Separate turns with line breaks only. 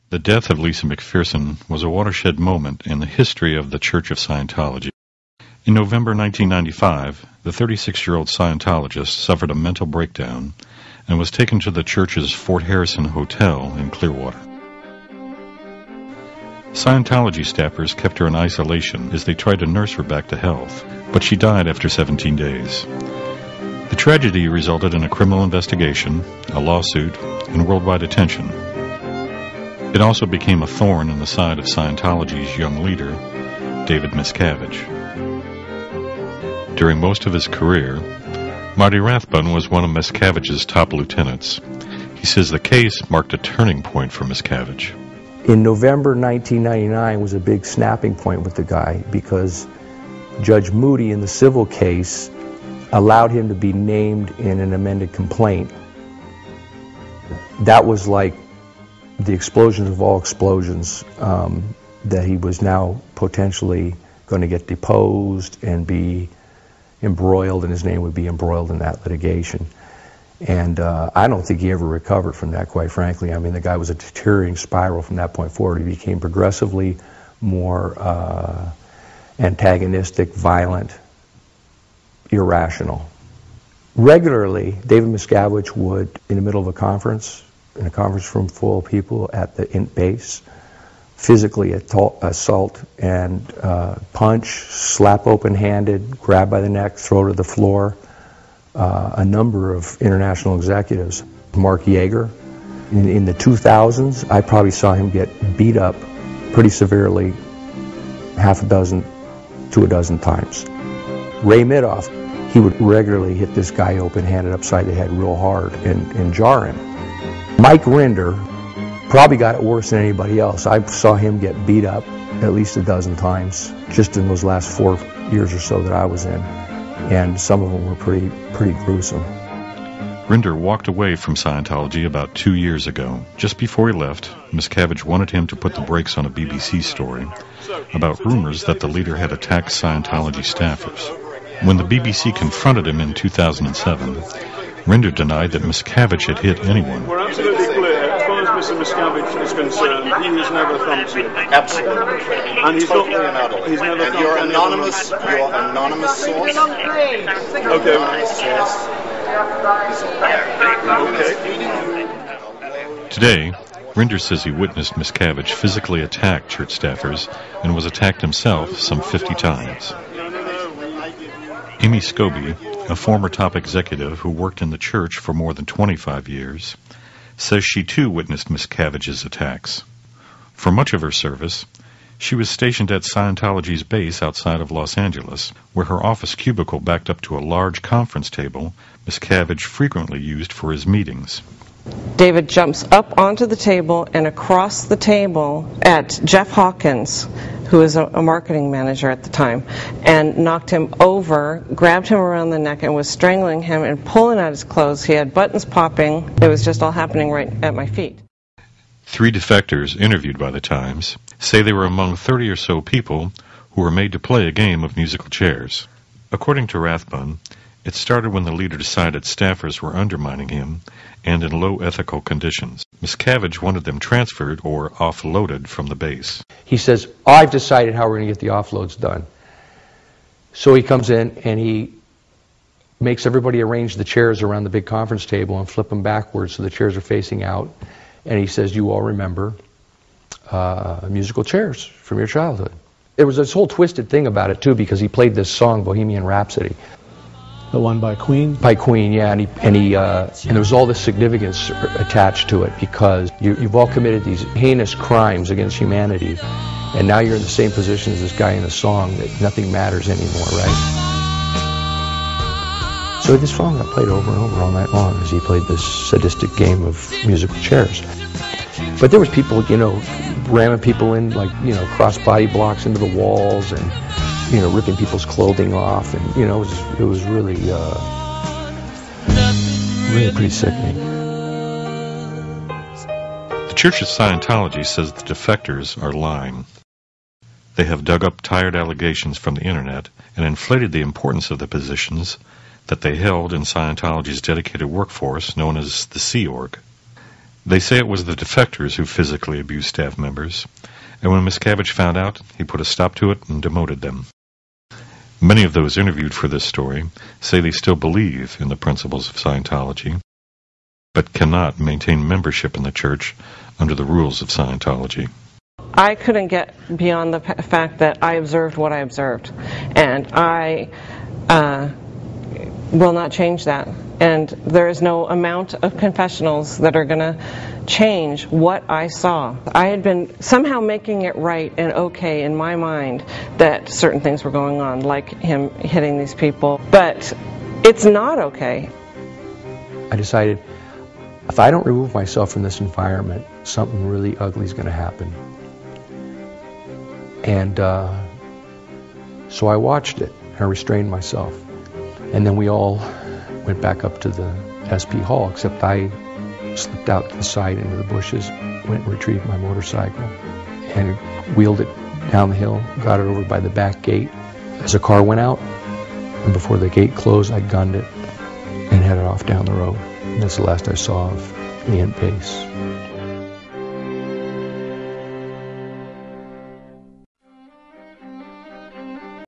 The death of Lisa McPherson was a watershed moment in the history of the Church of Scientology. In November 1995, the 36-year-old Scientologist suffered a mental breakdown and was taken to the church's Fort Harrison Hotel in Clearwater. Scientology staffers kept her in isolation as they tried to nurse her back to health, but she died after 17 days. The tragedy resulted in a criminal investigation, a lawsuit, and worldwide attention. It also became a thorn in the side of Scientology's young leader, David Miscavige. During most of his career, Marty Rathbun was one of Miscavige's top lieutenants. He says the case marked a turning point for Miscavige.
In November 1999 was a big snapping point with the guy because Judge Moody in the civil case allowed him to be named in an amended complaint. That was like the explosions of all explosions, that he was now potentially going to get deposed and be embroiled, and his name would be embroiled in that litigation. And I don't think he ever recovered from that, quite frankly. I mean, the guy was a deteriorating spiral from that point forward. He became progressively more antagonistic, violent, irrational. Regularly, David Miscavige would, in the middle of a conference, in a conference room full of people at the int base, physically assault and punch, slap open-handed, grab by the neck, throw to the floor, a number of international executives. Mark Yeager. In the 2000s, I probably saw him get beat up pretty severely half a dozen to a dozen times. Ray Midoff, he would regularly hit this guy open-handed upside the head real hard and jar him. Mike Rinder probably got it worse than anybody else. I saw him get beat up at least a dozen times just in those last 4 years or so that I was in, and some of them were pretty gruesome.
Rinder walked away from Scientology about 2 years ago. Just before he left, Miscavige wanted him to put the brakes on a BBC story about rumors that the leader had attacked Scientology staffers. When the BBC confronted him in 2007, Rinder denied that Miscavige had hit anyone.
We're absolutely clear. As far as Mr. Miscavige is concerned, he has never thumped you.
Absolutely.
And he's
totally
not,
and utterly.
he's never
And
thumped
your
anyone.
anonymous source.
Okay.
Today, Rinder says he witnessed Miscavige physically attack church staffers and was attacked himself some 50 times. Amy Scobie, a former top executive who worked in the church for more than 25 years, says she too witnessed Miscavige's attacks. For much of her service, she was stationed at Scientology's base outside of Los Angeles, where her office cubicle backed up to a large conference table Miscavige frequently used for his meetings.
David jumps up onto the table and across the table at Jeff Hawkins, who was a marketing manager at the time, and knocked him over, grabbed him around the neck, and was strangling him and pulling out his clothes. He had buttons popping. It was just all happening right at my feet.
3 defectors interviewed by the Times say they were among 30 or so people who were made to play a game of musical chairs. According to Rathbun, it started when the leader decided staffers were undermining him and in low ethical conditions. Miscavige wanted them transferred or offloaded from the base.
He says, I've decided how we're going to get the offloads done. So he comes in and he makes everybody arrange the chairs around the big conference table and flip them backwards so the chairs are facing out. And he says, you all remember musical chairs from your childhood. There was this whole twisted thing about it, too, because he played this song, Bohemian Rhapsody.
The one by Queen?
By Queen, yeah. And there was all this significance attached to it because you've all committed these heinous crimes against humanity, and now you're in the same position as this guy in the song that nothing matters anymore, right? So this song got played over and over all night long as he played this sadistic game of musical chairs. But there was people, ramming people in, cross body blocks into the walls and, ripping people's clothing off. And, it was really pretty sickening.
The Church of Scientology says the defectors are lying. They have dug up tired allegations from the internet and inflated the importance of the positions that they held in Scientology's dedicated workforce known as the Sea Org. They say it was the defectors who physically abused staff members, and when Miscavige found out, he put a stop to it and demoted them. Many of those interviewed for this story say they still believe in the principles of Scientology, but cannot maintain membership in the church under the rules of Scientology.
I couldn't get beyond the fact that I observed what I observed, and I will not change that. And there is no amount of confessionals that are going to change what I saw. I had been somehow making it right and okay in my mind that certain things were going on, like him hitting these people, but it's not okay.
I decided, if I don't remove myself from this environment, something really ugly is going to happen. And so I watched it. I restrained myself. And then we all went back up to the SP hall, except I slipped out to the side into the bushes, went and retrieved my motorcycle, and wheeled it down the hill, got it over by the back gate. As a car went out, and before the gate closed, I gunned it and headed off down the road. And that's the last I saw of the int base.